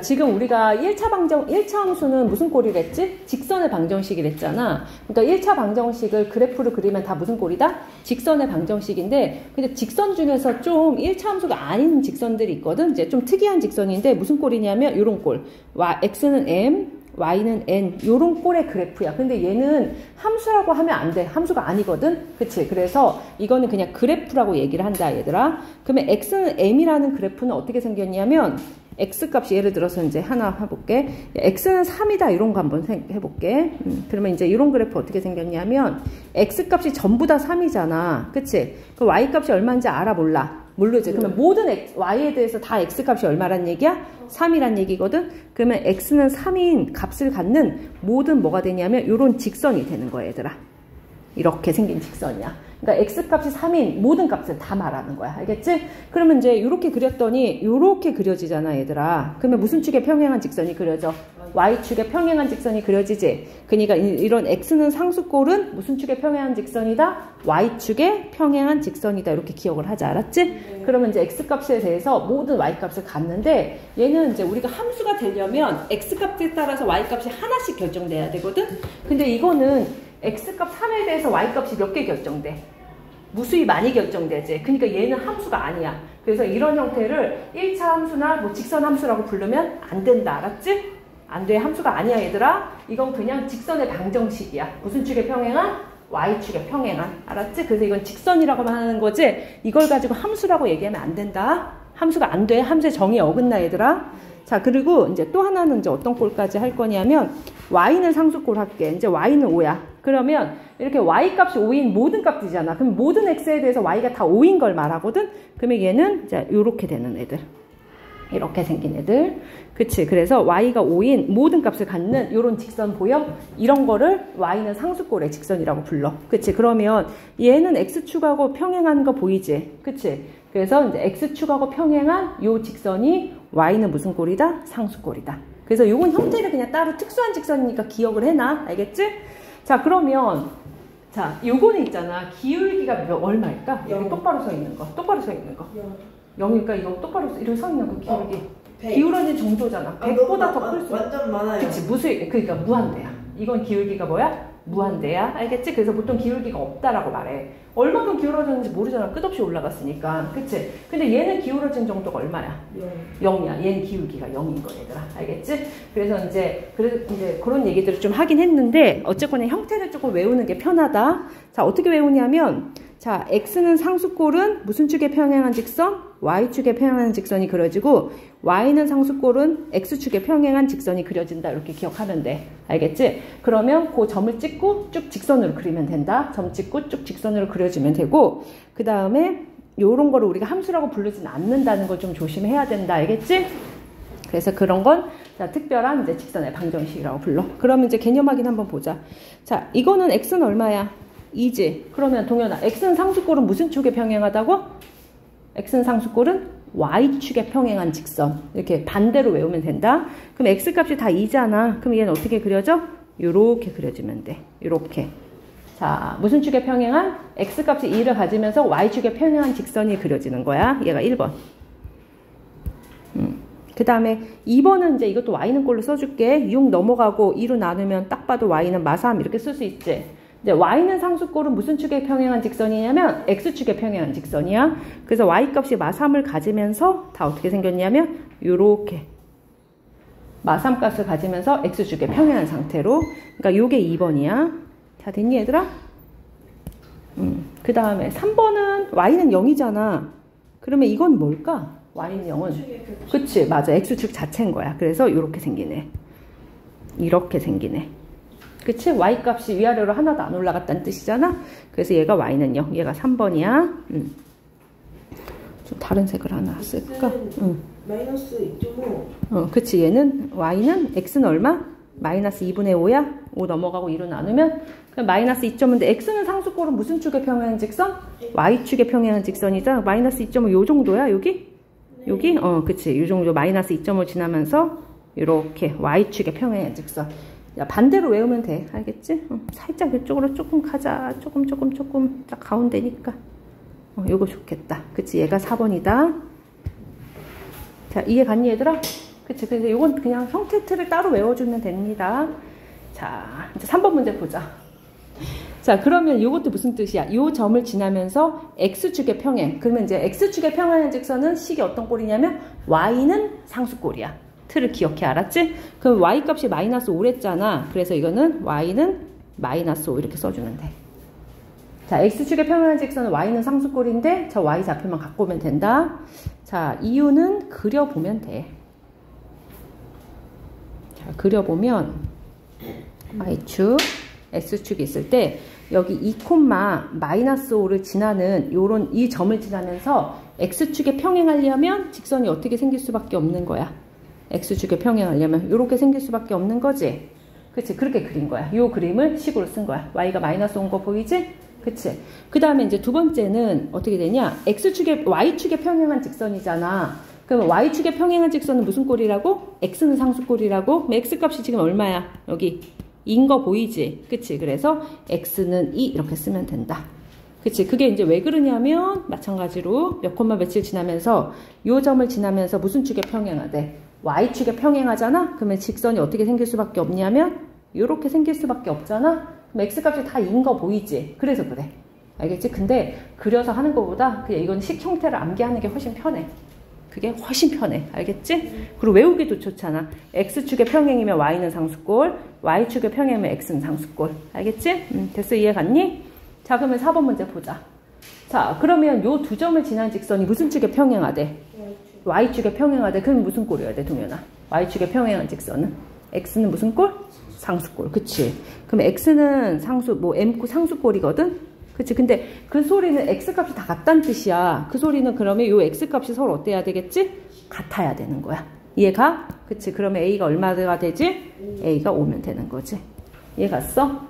지금 우리가 1차 함수는 무슨 꼴이랬지? 직선의 방정식이랬잖아. 그러니까 1차 방정식을 그래프로 그리면 다 무슨 꼴이다? 직선의 방정식인데, 근데 직선 중에서 좀 1차 함수가 아닌 직선들이 있거든? 이제 좀 특이한 직선인데 무슨 꼴이냐면 요런 꼴. x는 m, y는 n, 요런 꼴의 그래프야. 근데 얘는 함수라고 하면 안 돼. 함수가 아니거든? 그치? 그래서 이거는 그냥 그래프라고 얘기를 한다, 얘들아. 그러면 x는 m이라는 그래프는 어떻게 생겼냐면, x값이 예를 들어서 이제 하나 해볼게. x는 3이다. 이런 거 한번 해볼게. 그러면 이제 이런 그래프 어떻게 생겼냐면, x값이 전부 다 3이잖아. 그치? 그 y값이 얼마인지 알아, 몰라? 모르지. 그러면 모든 y에 대해서 다 x값이 얼마란 얘기야? 3이란 얘기거든? 그러면 x는 3인 값을 갖는 모든 뭐가 되냐면 이런 직선이 되는 거야, 얘들아. 이렇게 생긴 직선이야. 그러니까 x값이 3인 모든 값을 다 말하는 거야. 알겠지? 그러면 이제 이렇게 그렸더니 이렇게 그려지잖아, 얘들아. 그러면 무슨 축에 평행한 직선이 그려져? y축에 평행한 직선이 그려지지. 그러니까 이런 x는 상수꼴은 무슨 축에 평행한 직선이다? y축에 평행한 직선이다. 이렇게 기억을 하자. 알았지? 그러면 이제 x값에 대해서 모든 y값을 갖는데, 얘는 이제 우리가 함수가 되려면 x값에 따라서 y값이 하나씩 결정돼야 되거든? 근데 이거는 x값 3에 대해서 y값이 몇 개 결정돼? 무수히 많이 결정되지. 그러니까 얘는 함수가 아니야. 그래서 이런 형태를 1차 함수나 뭐 직선 함수라고 부르면 안 된다. 알았지? 안 돼. 함수가 아니야, 얘들아. 이건 그냥 직선의 방정식이야. 무슨 축에 평행한? y축에 평행한. 알았지? 그래서 이건 직선이라고만 하는 거지, 이걸 가지고 함수라고 얘기하면 안 된다. 함수가 안 돼. 함수의 정의 어긋나, 얘들아. 자, 그리고 이제 또 하나는 이제 어떤 꼴까지 할 거냐면, y는 상수꼴 할게. 이제 y는 5야. 그러면 이렇게 y값이 5인 모든 값이잖아. 그럼 모든 x에 대해서 y가 다 5인 걸 말하거든? 그러면 얘는 이제 요렇게 되는 애들. 이렇게 생긴 애들. 그치? 그래서 y가 5인 모든 값을 갖는 요런 직선 보여? 이런 거를 y는 상수꼴의 직선이라고 불러. 그치? 그러면 얘는 x축하고 평행한 거 보이지? 그치? 그래서 이제 x축하고 평행한 요 직선이 y는 무슨 꼴이다? 상수꼴이다. 그래서 요건 형태를 그냥 따로 특수한 직선이니까 기억을 해놔. 알겠지? 자, 그러면 자, 요거는 있잖아. 기울기가 얼마일까? 여기 똑바로 서 있는 거. 똑바로 서 있는 거. 0이니까 이거 똑바로 이렇게 서 있는 거 기울기. 100. 기울어진 정도잖아. 100보다 더 클 수. 완전 많아요. 그치, 그러니까 무한대야. 이건 기울기가 뭐야? 무한대야. 알겠지? 그래서 보통 기울기가 없다라고 말해. 얼마큼 기울어졌는지 모르잖아. 끝없이 올라갔으니까. 그치? 근데 얘는 기울어진 정도가 얼마야? 0이야. 얘는 기울기가 0인 거야, 얘들아. 알겠지? 그래서 이제 그런 얘기들을 좀 하긴 했는데, 어쨌거나 형태를 조금 외우는 게 편하다. 자, 어떻게 외우냐면, 자, x는 상수꼴은 무슨 축에 평행한 직선? y축에 평행한 직선이 그려지고, y는 상수꼴은 x축에 평행한 직선이 그려진다. 이렇게 기억하면 돼. 알겠지? 그러면 그 점을 찍고 쭉 직선으로 그리면 된다. 점 찍고 쭉 직선으로 그려주면 되고, 그 다음에 요런 거를 우리가 함수라고 부르진 않는다는 걸 좀 조심해야 된다. 알겠지? 그래서 그런 건 자, 특별한 이제 직선의 방정식이라고 불러. 그러면 이제 개념 확인 한번 보자. 자, 이거는 x는 얼마야? 2지. 그러면 동현아, x는 상수꼴은 무슨 축에 평행하다고? x는 상수꼴은 y축에 평행한 직선. 이렇게 반대로 외우면 된다. 그럼 x값이 다 2잖아. 그럼 얘는 어떻게 그려져? 요렇게 그려지면 돼. 요렇게. 자, 무슨 축에 평행한? x값이 2를 가지면서 y축에 평행한 직선이 그려지는 거야. 얘가 1번. 그 다음에 2번은 이제 이것도 y는 꼴로 써줄게. 6 넘어가고 2로 나누면 딱 봐도 y는 마3 이렇게 쓸 수 있지. 이제 y는 상수꼴은 무슨 축에 평행한 직선이냐면 x축에 평행한 직선이야. 그래서 y값이 마3을 가지면서 다 어떻게 생겼냐면 요렇게 마3 값을 가지면서 x축에 평행한 상태로. 그러니까 요게 2번이야. 다 됐니, 얘들아? 그 다음에 3번은 y는 0이잖아. 그러면 이건 뭘까? y는 0은. 그치, 맞아. x축 자체인 거야. 그래서 이렇게 생기네. 이렇게 생기네. 그치? y값이 위아래로 하나도 안 올라갔다는 뜻이잖아. 그래서 얘가 y는 0. 얘가 3번이야. 좀 다른 색을 하나 쓸까? 마이너스 2.5. 그치. 얘는 y는 x는 얼마? 마이너스 2분의 5야? 5 넘어가고 2로 나누면 그럼 마이너스 2.5인데 x는 상수꼴은 무슨 축에 평행한 직선? y축에 평행한 직선이자 마이너스 2.5 요 정도야, 여기? 네. 여기? 그치. 요 정도 마이너스 2.5 지나면서 이렇게 y축에 평행한 직선. 야, 반대로 외우면 돼. 알겠지? 살짝 이쪽으로 조금 가자. 조금 딱 가운데니까. 요거 좋겠다. 그치? 얘가 4번이다. 자, 이해 갔니, 얘들아? 그치? 그래서 이건 그냥 형태 틀을 따로 외워주면 됩니다. 자, 이제 3번 문제 보자. 자, 그러면 이것도 무슨 뜻이야? 이 점을 지나면서 X축의 평행. 그러면 이제 X축의 평행한 직선은 식이 어떤 꼴이냐면 Y는 상수꼴이야. 틀을 기억해, 알았지? 그럼 Y 값이 마이너스 5랬잖아. 그래서 이거는 Y는 마이너스 5 이렇게 써주면 돼. 자, X축의 평행한 직선은 Y는 상수꼴인데 저 Y 좌표만 갖고 오면 된다. 자, 이유는 그려보면 돼. 자, 그려보면 Y축, X축이 있을 때 여기 2, 마이너스 5를 지나는 요런 이 점을 지나면서 X축에 평행하려면 직선이 어떻게 생길 수밖에 없는 거야. X축에 평행하려면 이렇게 생길 수밖에 없는 거지. 그치? 그렇게 그린 거야. 요 그림을 식으로 쓴 거야. Y가 마이너스 온 거 보이지? 그치? 그 다음에 이제 두 번째는 어떻게 되냐? X축에, Y축에 평행한 직선이잖아. 그러면 Y축에 평행한 직선은 무슨 꼴이라고? X는 상수꼴이라고? 그럼 X값이 지금 얼마야? 여기. 2인 거 보이지? 그치? 그래서 X는 2 이렇게 쓰면 된다. 그치? 그게 이제 왜 그러냐면 마찬가지로 몇 콤마 며칠 지나면서 요 점을 지나면서 무슨 축에 평행하대? Y축에 평행하잖아? 그러면 직선이 어떻게 생길 수밖에 없냐면 요렇게 생길 수밖에 없잖아? 그럼 X값이 다 2인 거 보이지? 그래서 그래. 알겠지? 근데 그려서 하는 것보다 그냥 이건 식 형태를 암기하는 게 훨씬 편해. 그게 훨씬 편해. 알겠지? 그리고 외우기도 좋잖아. X축의 평행이면 Y는 상수꼴, Y축의 평행이면 X는 상수꼴. 알겠지? 됐어? 이해 갔니? 자, 그러면 4번 문제 보자. 자, 그러면 요 두 점을 지난 직선이 무슨 축에 평행하대? Y축에 평행하대. 그럼 무슨 꼴이어야 돼, 동현아? Y축에 평행한 직선은? X는 무슨 꼴? 상수꼴. 그치? 그럼 X는 M꼴 상수꼴이거든? 그치? 근데 그 소리는 X값이 다 같다는 뜻이야. 그 소리는 그러면 요 X값이 서로 어때야 되겠지? 같아야 되는 거야. 이해가? 그치? 그러면 A가 얼마가 되지? A가 5면 되는 거지. 이해 갔어?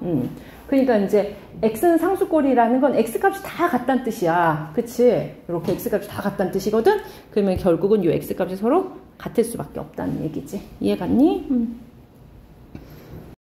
그러니까 이제 X는 상수꼴이라는 건 X값이 다 같다는 뜻이야. 그치? 이렇게 X값이 다 같다는 뜻이거든? 그러면 결국은 요 X값이 서로 같을 수밖에 없다는 얘기지. 이해 갔니?